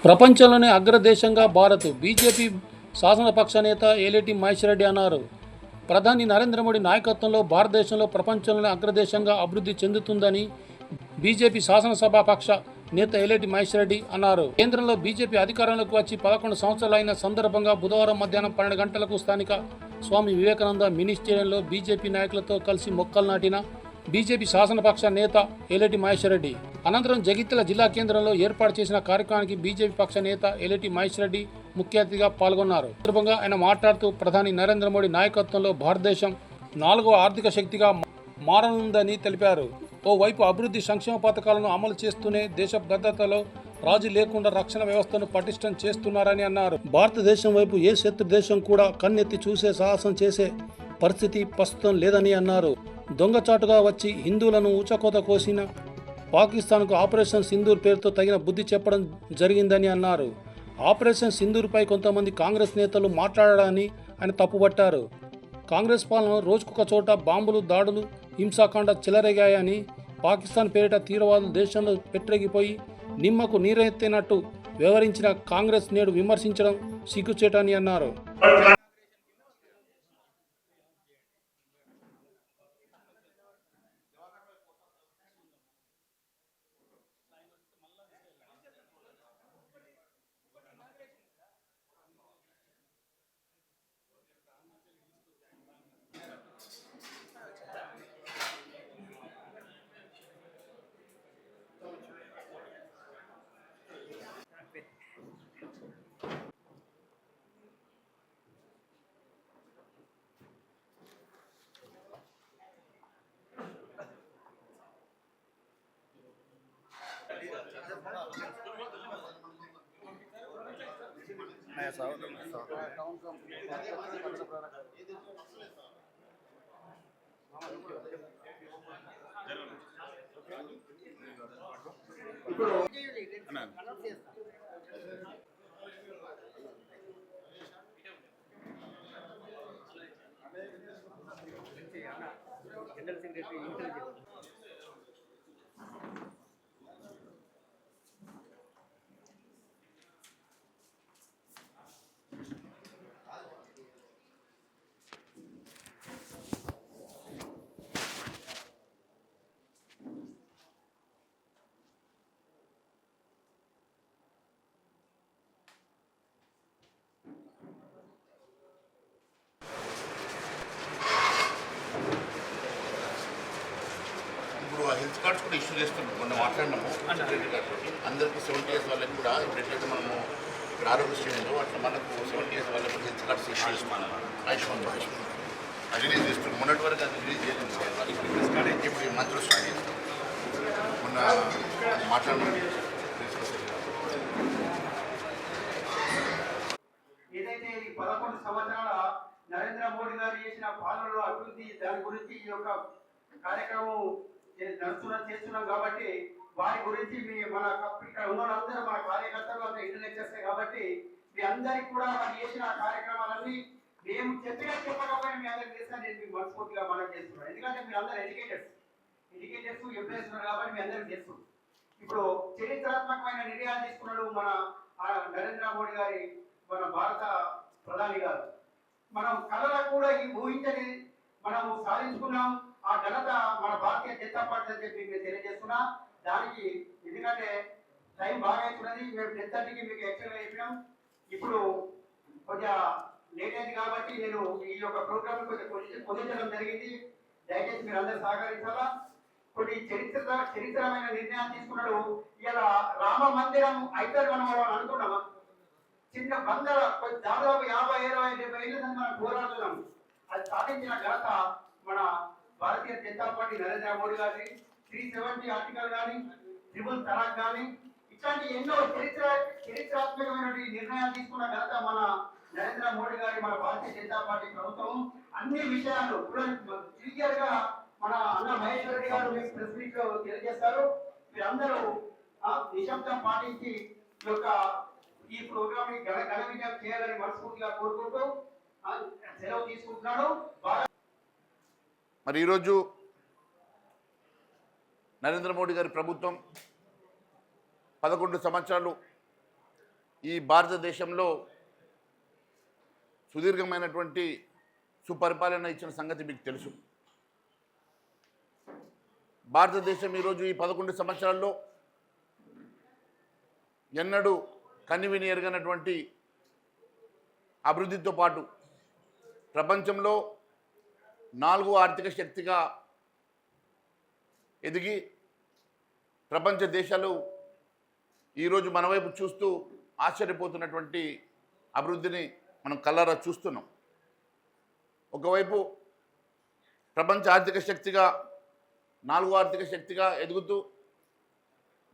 ప్రపంచంలోనే అగ్రదేశంగా భారత్ బీజేపీ శాసనపక్ష నేత ఏలేటి మహేశ్వరరెడ్డి అన్నారు. ప్రధాని నరేంద్ర మోడీ నాయకత్వంలో భారతదేశంలో ప్రపంచంలోనే అగ్రదేశంగా అభివృద్ధి చెందుతుందని బీజేపీ శాసనసభాపక్ష నేత ఏలేటి మహేశ్వరరెడ్డి అన్నారు. కేంద్రంలో బీజేపీ అధికారంలోకి వచ్చి 11 సంవత్సరాలైన సందర్భంగా బుధవారం మధ్యాహ్నం 12 గంటలకు స్థానిక స్వామి వివేకానంద మినీ స్టేడియంలో బీజేపీ నాయకులతో కలిసి మొక్కలు నాటిన బీజేపీ శాసనపక్ష నేత ఏలేటి మహేశ్వరరెడ్డి అనంతరం జగిత్యాల జిల్లా కేంద్రంలో ఏర్పాటు చేసిన కార్యక్రమానికి బీజేపీ పక్ష నేత ఏలేటి మహేశ్వరరెడ్డి ముఖ్య అతిథిగా పాల్గొన్నారు. సందర్భంగా ఆయన మాట్లాడుతూ ప్రధాని నరేంద్ర మోడీ నాయకత్వంలో భారతదేశం 4వ ఆర్థిక శక్తిగా మారనుందని తెలిపారు. ఓవైపు అభివృద్ధి సంక్షేమ పథకాలను అమలు చేస్తూనే దేశ భద్రతలో రాజీ లేకుండా రక్షణ వ్యవస్థను పటిష్టం చేస్తున్నారని అన్నారు. భారతదేశం వైపు ఏ శత్రు దేశం కూడా కన్నెత్తి చూసే సాహసం చేసే పరిస్థితి ప్రస్తుతం లేదని అన్నారు. దొంగచాటుగా వచ్చి హిందువులను ఊచకోత కోసిన పాకిస్తాన్కు ఆపరేషన్ సింధూర్ పేరుతో తగిన బుద్ధి చెప్పడం జరిగిందని అన్నారు. ఆపరేషన్ సింధూర్పై కొంతమంది కాంగ్రెస్ నేతలు మాట్లాడారని ఆయన తప్పుపట్టారు. కాంగ్రెస్ పాలన రోజుకొక చోట బాంబులు, దాడులు, హింసాకాండ చెలరేగాయని, పాకిస్తాన్ పేరిట తీవ్రవాదులు దేశంలో పెట్టిపోయి నిమ్మకు నీరెత్తినట్టు వ్యవహరించిన కాంగ్రెస్ నేడు విమర్శించడం సిగ్గుచేటని అన్నారు. హెల్త్ కార్డ్స్ కూడా ఇష్యూ చేస్తున్నాం. మొన్న మాట్లాడినాము అందరికీ 70 years వాళ్ళకి కూడా ఎప్పుడైతే మనము ఇక్కడ ఆరోగ్యశ్రీ ఉందో అట్లా మనకు 70 years వాళ్ళకి హెల్త్ కార్డ్స్ ఇష్యూ చేస్తున్నాం. ఆయుష్మాన్ అది రిలీజ్ చేస్తున్నాం. మొన్నటి వరకు అది రిలీజ్ చేయలేదు. ఇప్పుడు మంత్రులు స్టార్ట్ చేస్తాం. మొన్న మాట్లాడిన ఏదైతే ఈ 11 సంవత్సరాల నరేంద్ర మోడీ గారు చేసిన పాలనలో అభివృద్ధి దాని గురించి ఈ యొక్క కార్యక్రమం చేస్తున్నాం కాబట్టి వారి గురించి మన ఇక్కడ ఉన్న వాళ్ళందరూ మన కార్యకర్తలు అంతా ఇంటలెక్చర్సే కాబట్టి మీ అందరికి కూడా వారు చేసిన కార్యక్రమాలన్నీ మేము చెప్పకపోయినా మీ అందరికి చేస్తాను. నేను మీకు మనస్ఫూర్తిగా మనం చేస్తున్నాను. ఎందుకంటే మీరు అందరూ ఎడ్యుకేటర్స్ ఎంప్లాయీస్ ఉన్నారు కాబట్టి మీ అందరికి చేస్తున్నాం. ఇప్పుడు చరిత్రాత్మకమైన నిర్ణయాలు తీసుకున్నాడు మన నరేంద్ర మోడీ గారి మన భారత ప్రధాని గారు. మనం కళలకు కూడా ఈ ఊహించని మనం సాధించుకున్నాం. ఆ ఘనత మన భారతీయ జనతా పార్టీ అని చెప్పి మేము తెలియజేస్తున్నా. దానికి ఎందుకంటే టైం బాగా అవుతున్నది. మేము 10:30కి మీకు యాక్చువల్గా చెప్పినాం. ఇప్పుడు కొంచెం లేట్ అయింది కాబట్టి నేను ఈ యొక్క ప్రోగ్రామ్ కొంచెం పొందించడం జరిగింది. దయచేసి మీరు అందరూ సహకరించాలా. కొన్ని చరిత్రమైన నిర్ణయాలు తీసుకున్నాడు. ఇలా రామ మందిరం అయితే మనం అనుకున్నామా? చిన్న బందర దాదాపు 50, 20, 70 ఏళ్ళ మనం పోరాడుతున్నాం. అది సాధించిన ఘనత మన భారతీయ జనతా పార్టీ నరేంద్ర మోడీ గారి 370 ఆర్టికల్ కానీ, ట్రిపుల్ తలాక్ కానీ, ఇట్లాంటి ఎన్నో చరిత్రాత్మకమైన నిర్ణయాలు తీసుకున్న ఘనత మన నరేంద్ర మోడీ గారి మన భారతీయ జనతా పార్టీ ప్రభుత్వం. అన్ని విషయాలు క్లియర్ గా మన అన్న మహేశ్వర రెడ్డి గారు మీకు ప్రెస్ మీట్ లో తెలియజేస్తారు. మీరందరూ నిశ్శబ్దం పాటించి ఈ ప్రోగ్రామ్ ని ఘన విజయం చేయాలని మనస్ఫూర్తిగా కోరుకుంటూ సెలవు తీసుకుంటున్నాడు. మరి ఈరోజు నరేంద్ర మోడీ గారి ప్రభుత్వం 11 సంవత్సరాలు ఈ భారతదేశంలో సుదీర్ఘమైనటువంటి సుపరిపాలన ఇచ్చిన సంగతి మీకు తెలుసు. భారతదేశం ఈరోజు ఈ 11 సంవత్సరాల్లో ఎన్నడూ కనివిని ఎరగనటువంటి అభివృద్ధితో పాటు ప్రపంచంలో 4వ ఆర్థిక శక్తిగా ఎదిగి ప్రపంచ దేశాలు ఈరోజు మన వైపు చూస్తూ ఆశ్చర్యపోతున్నటువంటి అభివృద్ధిని మనం కళ్ళారా చూస్తున్నాం. ఒకవైపు ప్రపంచ ఆర్థిక శక్తిగా 4వ ఆర్థిక శక్తిగా ఎదుగుతూ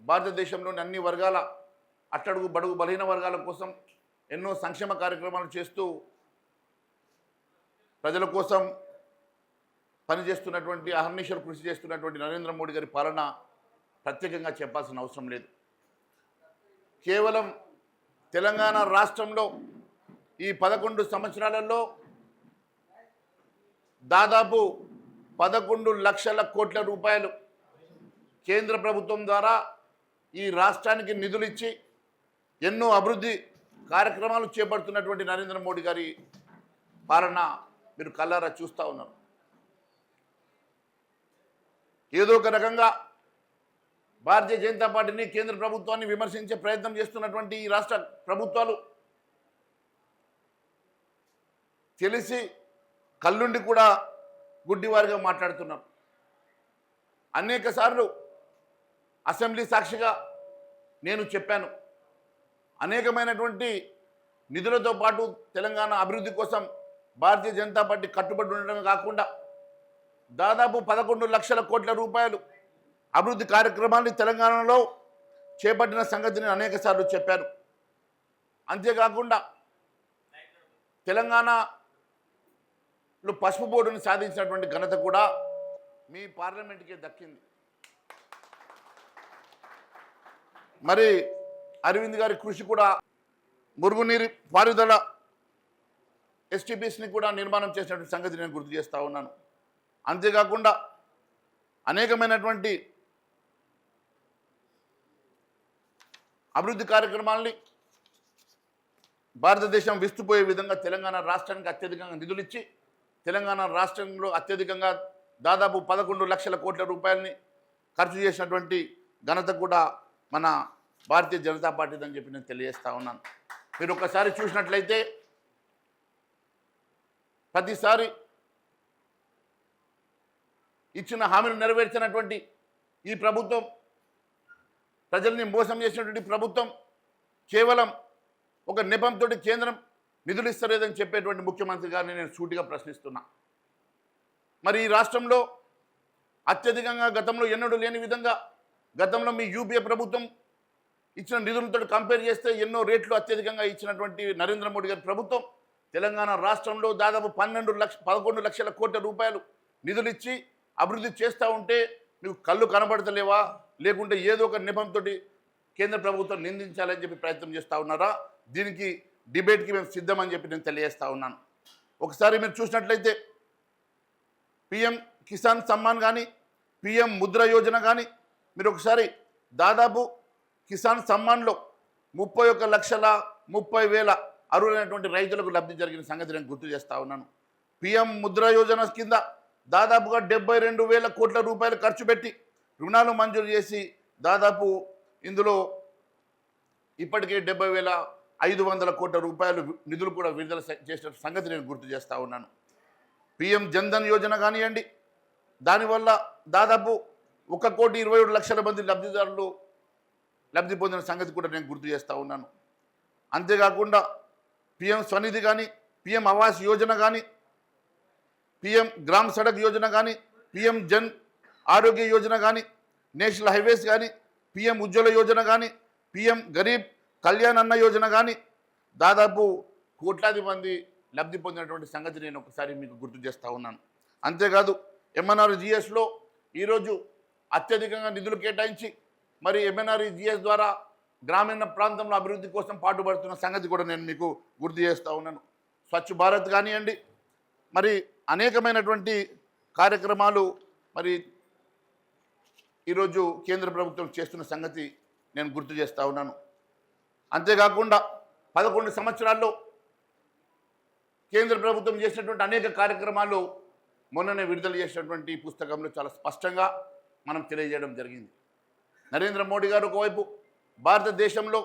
భారతదేశంలోని అన్ని వర్గాల అట్టడుగు బడుగు బలహీన వర్గాల కోసం ఎన్నో సంక్షేమ కార్యక్రమాలు చేస్తూ ప్రజల కోసం పనిచేస్తున్నటువంటి అహర్నిశలు కృషి చేస్తున్నటువంటి నరేంద్ర మోడీ గారి పాలన ప్రత్యేకంగా చెప్పాల్సిన అవసరం లేదు. కేవలం తెలంగాణ రాష్ట్రంలో ఈ 11 సంవత్సరాలలో దాదాపు 11 లక్షల కోట్ల రూపాయలు కేంద్ర ప్రభుత్వం ద్వారా ఈ రాష్ట్రానికి నిధులు ఇచ్చి ఎన్నో అభివృద్ధి కార్యక్రమాలు చేపడుతున్నటువంటి నరేంద్ర మోడీ గారి పాలన మీరు కళ్ళారా చూస్తూ ఉన్నారు. ఏదో ఒక రకంగా భారతీయ జనతా పార్టీని కేంద్ర ప్రభుత్వాన్ని విమర్శించే ప్రయత్నం చేస్తున్నటువంటి ఈ రాష్ట్ర ప్రభుత్వాలు తెలిసి కళ్ళుండి కూడా గుడ్డివారిగా మాట్లాడుతున్నారు. అనేక సార్లు అసెంబ్లీ సాక్షిగా నేను చెప్పాను, అనేకమైనటువంటి నిధులతో పాటు తెలంగాణ అభివృద్ధి కోసం భారతీయ జనతా పార్టీ కట్టుబడి ఉండడమే కాకుండా దాదాపు 11 లక్షల కోట్ల రూపాయలు అభివృద్ధి కార్యక్రమాన్ని తెలంగాణలో చేపట్టిన సంగతిని అనేక సార్లు చెప్పాను. అంతేకాకుండా తెలంగాణలో పసుపు బోర్డుని సాధించినటువంటి ఘనత కూడా మీ పార్లమెంట్కే దక్కింది. మరి అరవింద్ గారి కృషి కూడా మురుగునీరు పారుదల ఎస్టీపీస్ని కూడా నిర్మాణం చేసినటువంటి సంగతి నేను గుర్తు చేస్తూ ఉన్నాను. అంతేకాకుండా అనేకమైనటువంటి అభివృద్ధి కార్యక్రమాల్ని భారతదేశం విస్తుపోయే విధంగా తెలంగాణ రాష్ట్రానికి అత్యధికంగా నిధులు ఇచ్చి తెలంగాణ రాష్ట్రంలో అత్యధికంగా దాదాపు 11 లక్షల కోట్ల రూపాయలని ఖర్చు చేసినటువంటి ఘనత కూడా మన భారతీయ జనతా పార్టీ అని చెప్పి నేను తెలియజేస్తా ఉన్నాను. మీరు ఒకసారి చూసినట్లయితే ప్రతిసారి ఇచ్చిన హామీలు నెరవేర్చినటువంటి ఈ ప్రభుత్వం, ప్రజల్ని మోసం చేసినటువంటి ప్రభుత్వం, కేవలం ఒక నెపంతో కేంద్రం నిధులు ఇస్తలేదని చెప్పేటువంటి ముఖ్యమంత్రి గారిని నేను సూటిగా ప్రశ్నిస్తున్నా. మరి ఈ రాష్ట్రంలో అత్యధికంగా గతంలో ఎన్నడూ లేని విధంగా గతంలో మీ యూపీఏ ప్రభుత్వం ఇచ్చిన నిధులతో కంపేర్ చేస్తే ఎన్నో రేట్లు అత్యధికంగా ఇచ్చినటువంటి నరేంద్ర మోడీ గారి ప్రభుత్వం తెలంగాణ రాష్ట్రంలో దాదాపు 11 లక్షల కోట్ల రూపాయలు నిధులు ఇచ్చి అభివృద్ధి చేస్తూ ఉంటే నువ్వు కళ్ళు కనబడతలేవా, లేకుంటే ఏదో ఒక నెపంతో కేంద్ర ప్రభుత్వం నిందించాలని చెప్పి ప్రయత్నం చేస్తూ ఉన్నారా? దీనికి డిబేట్కి మేము సిద్ధమని చెప్పి నేను తెలియజేస్తూ ఉన్నాను. ఒకసారి మీరు చూసినట్లయితే పిఎం కిసాన్ సమ్మాన్ కానీ పిఎం ముద్ర యోజన కానీ మీరు ఒకసారి దాదాపు కిసాన్ సమ్మాన్లో 31,30,000 అర్హులైనటువంటి రైతులకు లబ్ధి జరిగిన సంగతి నేను గుర్తు చేస్తూ ఉన్నాను. పిఎం ముద్ర యోజన కింద దాదాపుగా 72,000 కోట్ల రూపాయలు ఖర్చు పెట్టి రుణాలు మంజూరు చేసి దాదాపు ఇందులో ఇప్పటికే 70,500 కోట్ల రూపాయలు నిధులు కూడా విడుదల చేసిన సంగతి నేను గుర్తు చేస్తూ ఉన్నాను. పిఎం జన్ధన్ యోజన కానివ్వండి, దానివల్ల దాదాపు 1,27,00,000 మంది లబ్ధిదారులు లబ్ధి పొందిన సంగతి కూడా నేను గుర్తు చేస్తూ ఉన్నాను. అంతేకాకుండా పిఎం స్వనిధి కానీ, పిఎం ఆవాస్ యోజన కానీ, పిఎం గ్రామ్ సడక్ యోజన కానీ, పిఎం జన్ ఆరోగ్య యోజన కానీ, నేషనల్ హైవేస్ కానీ, పిఎం ఉజ్వల యోజన కానీ, పిఎం గరీబ్ కళ్యాణ్ అన్న యోజన కానీ దాదాపు కోట్లాది మంది లబ్ధి పొందినటువంటి సంగతి నేను ఒకసారి మీకు గుర్తు చేస్తూ ఉన్నాను. అంతేకాదు MNREGSలో ఈరోజు అత్యధికంగా నిధులు కేటాయించి మరి MNREGS ద్వారా గ్రామీణ ప్రాంతంలో అభివృద్ధి కోసం పాటుపడుతున్న సంగతి కూడా నేను మీకు గుర్తు చేస్తూ ఉన్నాను. స్వచ్ఛ భారత్ కానివ్వండి, మరి అనేకమైనటువంటి కార్యక్రమాలు మరి ఈరోజు కేంద్ర ప్రభుత్వం చేస్తున్న సంగతి నేను గుర్తు చేస్తూ ఉన్నాను. అంతేకాకుండా 11 సంవత్సరాల్లో కేంద్ర ప్రభుత్వం చేసినటువంటి అనేక కార్యక్రమాలు మొన్ననే విడుదల చేసినటువంటి ఈ పుస్తకంలో చాలా స్పష్టంగా మనం తెలియజేయడం జరిగింది. నరేంద్ర మోడీ గారు ఒకవైపు భారతదేశంలో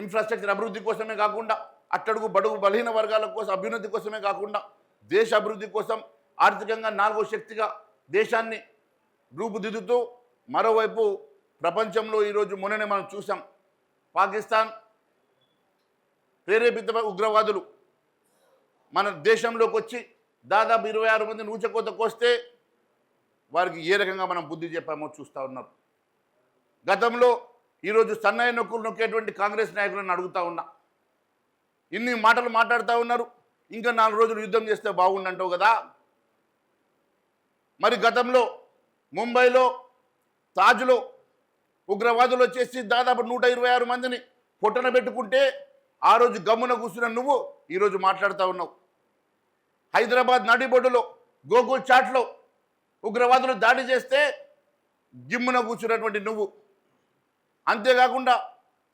ఇన్ఫ్రాస్ట్రక్చర్ అభివృద్ధి కోసమే కాకుండా అట్టడుగు బడుగు బలహీన వర్గాల కోసం అభ్యున్నతి కోసమే కాకుండా దేశ అభివృద్ధి కోసం ఆర్థికంగా 4వ శక్తిగా దేశాన్ని రూపుదిద్దుతూ మరోవైపు ప్రపంచంలో ఈరోజు మొన్ననే మనం చూసాం పాకిస్తాన్ ప్రేరేపిత ఉగ్రవాదులు మన దేశంలోకి వచ్చి దాదాపు 26 మంది ఊచకోత కోస్తే వారికి ఏ రకంగా మనం బుద్ధి చెప్పామో చూస్తూ ఉన్నారు. గతంలో ఈరోజు సన్నాయి నొక్కులు నొక్కేటువంటి కాంగ్రెస్ నాయకులను అడుగుతూ ఉన్నా, ఇన్ని మాటలు మాట్లాడుతూ ఉన్నారు, ఇంకా 4 రోజులు యుద్ధం చేస్తే బాగుండంటావు కదా. మరి గతంలో ముంబైలో తాజ్లో ఉగ్రవాదులు వచ్చేసి దాదాపు 126 మందిని పొట్టన పెట్టుకుంటే ఆ రోజు గమ్మున కూర్చున్న నువ్వు ఈరోజు మాట్లాడుతూ ఉన్నావు. హైదరాబాద్ నడిబొడ్డులో గోకుల్ చాట్లో ఉగ్రవాదులు దాడి చేస్తే జిమ్మున కూర్చున్నటువంటి నువ్వు, అంతేకాకుండా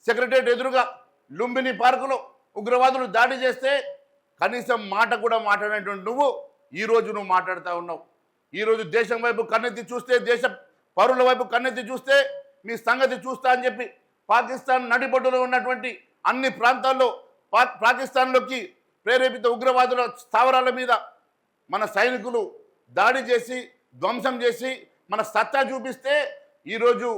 సెక్రటరియట్ ఎదురుగా లుంబిని పార్కులో ఉగ్రవాదులు దాడి చేస్తే కనీసం మాట కూడా మాట్లాడినటువంటి నువ్వు ఈరోజు నువ్వు మాట్లాడుతూ ఉన్నావు. ఈరోజు దేశం వైపు కన్నెత్తి చూస్తే, దేశ పౌరుల వైపు కన్నెత్తి చూస్తే మీ సంగతి చూస్తా అని చెప్పి పాకిస్తాన్ నడిబొడ్డులో ఉన్నటువంటి అన్ని ప్రాంతాల్లో పాకిస్తాన్లోకి ప్రేరేపిత ఉగ్రవాదుల స్థావరాల మీద మన సైనికులు దాడి చేసి ధ్వంసం చేసి మన సత్తా చూపిస్తే ఈరోజు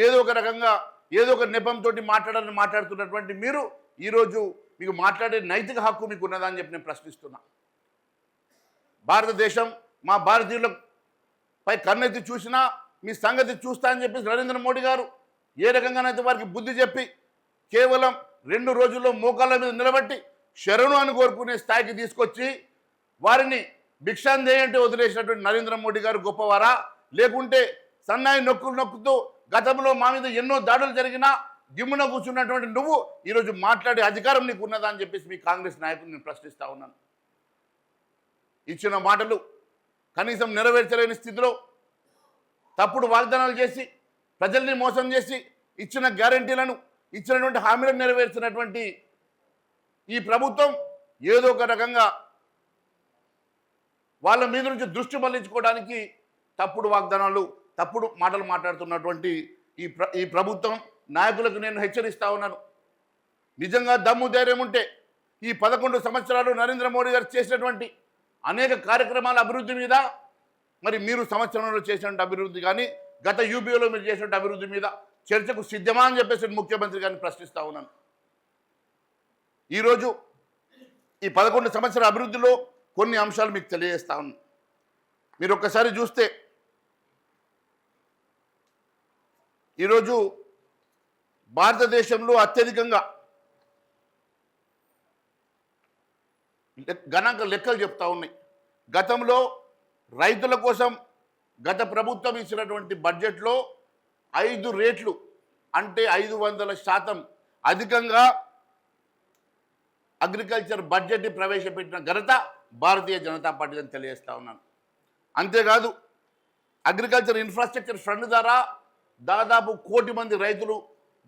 ఏదో ఒక రకంగా ఏదో ఒక నెపంతో మాట్లాడుతున్నటువంటి మీరు ఈరోజు మీకు మాట్లాడే నైతిక హక్కు మీకు ఉన్నదా అని చెప్పి నేను ప్రశ్నిస్తున్నా. భారతదేశం మా భారతీయులపై కన్నెత్తి చూసినా మీ సంగతి చూస్తా అని చెప్పి నరేంద్ర మోడీ గారు ఏ రకంగానైతే వారికి బుద్ధి చెప్పి కేవలం 2 రోజుల్లో మోకాళ్ళ మీద నిలబెట్టి శరణు అని కోరుకునే స్థాయికి తీసుకొచ్చి వారిని భిక్షాందేయంటే వదిలేసినటువంటి నరేంద్ర మోడీ గారు గొప్పవారా, లేకుంటే సన్నాయి నొక్కుతూ గతంలో మా మీద ఎన్నో దాడులు జరిగినా గిమ్మున కూర్చున్నటువంటి నువ్వు ఈరోజు మాట్లాడే అధికారం నీకు ఉన్నదా అని చెప్పేసి మీ కాంగ్రెస్ నాయకులు నేను ప్రశ్నిస్తూ ఉన్నాను. ఇచ్చిన మాటలు కనీసం నెరవేర్చలేని స్థితిలో తప్పుడు వాగ్దానాలు చేసి ప్రజల్ని మోసం చేసి ఇచ్చిన గ్యారంటీలను ఇచ్చినటువంటి హామీలను నెరవేర్చినటువంటి ఈ ప్రభుత్వం ఏదో ఒక రకంగా వాళ్ళ మీద నుంచి దృష్టి మళ్లించుకోవడానికి తప్పుడు వాగ్దానాలు తప్పుడు మాటలు మాట్లాడుతున్నటువంటి ఈ ప్రభుత్వం నాయకులకు నేను హెచ్చరిస్తా ఉన్నాను. నిజంగా దమ్ము ధైర్యం ఉంటే ఈ 11 సంవత్సరాలు నరేంద్ర మోడీ గారు చేసినటువంటి అనేక కార్యక్రమాల అభివృద్ధి మీద మరి మీరు సంవత్సరంలో చేసినటువంటి అభివృద్ధి కానీ గత యూపీఏలో మీరు చేసినటువంటి అభివృద్ధి మీద చర్చకు సిద్ధమా అని చెప్పేసి ముఖ్యమంత్రి గారిని ప్రశ్నిస్తూ ఉన్నాను. ఈరోజు ఈ 11 సంవత్సరాల అభివృద్ధిలో కొన్ని అంశాలు మీకు తెలియజేస్తా ఉన్నాను. మీరు ఒక్కసారి చూస్తే ఈరోజు భారతదేశంలో అత్యధికంగా గణాంక లెక్కలు చెప్తా ఉన్నాయి. గతంలో రైతుల కోసం గత ప్రభుత్వం ఇచ్చినటువంటి బడ్జెట్లో 5 రేట్లు అంటే 500% అధికంగా అగ్రికల్చర్ బడ్జెట్ని ప్రవేశపెట్టిన ఘనత భారతీయ జనతా పార్టీ అని తెలియజేస్తా ఉన్నాను. అంతేకాదు అగ్రికల్చర్ ఇన్ఫ్రాస్ట్రక్చర్ ఫండ్ ద్వారా దాదాపు 1 కోటి మంది రైతులు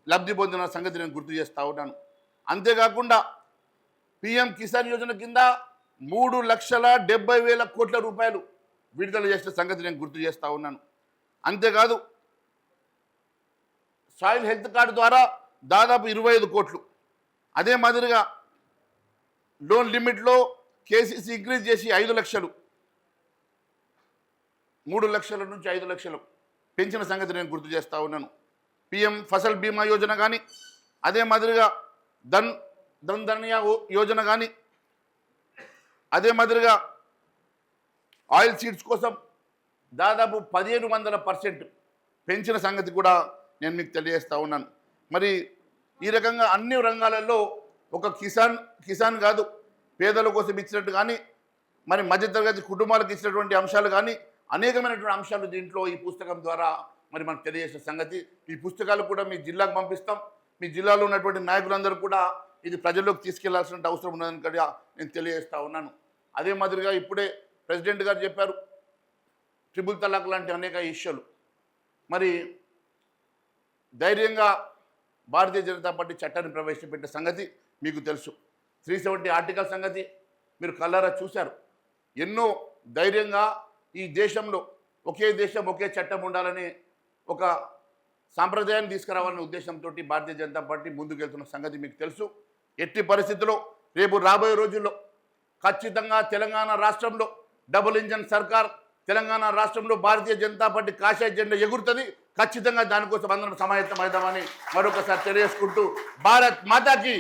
లబ్ధి పొందిన సంగతి నేను గుర్తు చేస్తూ ఉన్నాను. అంతేకాకుండా పిఎం కిసాన్ యోజన కింద 3,70,000 కోట్ల రూపాయలు విడుదల చేసిన సంగతి నేను గుర్తు చేస్తూ ఉన్నాను. అంతేకాదు సాయిల్ హెల్త్ కార్డు ద్వారా దాదాపు 25 కోట్లు, అదే మాదిరిగా లోన్ లిమిట్లో కేసీసీ ఇంక్రీజ్ చేసి 5 లక్షలు 3 లక్షల నుంచి 5 లక్షలు పెంచిన సంగతి నేను గుర్తు చేస్తూ ఉన్నాను. పిఎం ఫసల్ బీమా యోజన కానీ అదే మాదిరిగా ధన్యా యోజన కానీ అదే మాదిరిగా ఆయిల్ సీడ్స్ కోసం దాదాపు 1500% పెంచిన సంగతి కూడా నేను మీకు తెలియజేస్తూ ఉన్నాను. మరి ఈ రకంగా అన్ని రంగాలలో ఒక కిసాన్ కాదు పేదల కోసం ఇచ్చినట్టు కానీ మరి మధ్యతరగతి కుటుంబాలకు ఇచ్చినటువంటి అంశాలు కానీ అనేకమైనటువంటి అంశాలు దీంట్లో ఈ పుస్తకం ద్వారా మరి మనకు తెలియజేసిన సంగతి. ఈ పుస్తకాలు కూడా మీ జిల్లాకు పంపిస్తాం. మీ జిల్లాలో ఉన్నటువంటి నాయకులందరూ కూడా ఇది ప్రజల్లోకి తీసుకెళ్లాల్సిన అవసరం ఉన్నదని కూడా నేను తెలియజేస్తూ ఉన్నాను. అదే మాదిరిగా ఇప్పుడే ప్రెసిడెంట్ గారు చెప్పారు ట్రిపుల్ తలాక్ లాంటి అనేక ఇష్యూలు. మరి ధైర్యంగా భారతీయ జనతా పార్టీ చట్టాన్ని ప్రవేశపెట్టిన సంగతి మీకు తెలుసు. 370 ఆర్టికల్ సంగతి మీరు కళ్ళారా చూశారు. ఎన్నో ధైర్యంగా ఈ దేశంలో ఒకే దేశం ఒకే చట్టం ఉండాలని ఒక సాంప్రదాయాన్ని తీసుకురావాలనే ఉద్దేశంతో భారతీయ జనతా పార్టీ ముందుకెళ్తున్న సంగతి మీకు తెలుసు. ఎట్టి పరిస్థితుల్లో రేపు రాబోయే రోజుల్లో ఖచ్చితంగా తెలంగాణ రాష్ట్రంలో డబుల్ ఇంజన్ సర్కార్, తెలంగాణ రాష్ట్రంలో భారతీయ జనతా పార్టీ కాషాయ జెండా ఎగురుతుంది. ఖచ్చితంగా దానికోసం అందరం సమాయత్తమవుతామని మరొకసారి తెలియజేసుకుంటూ భారత్ మాతాకి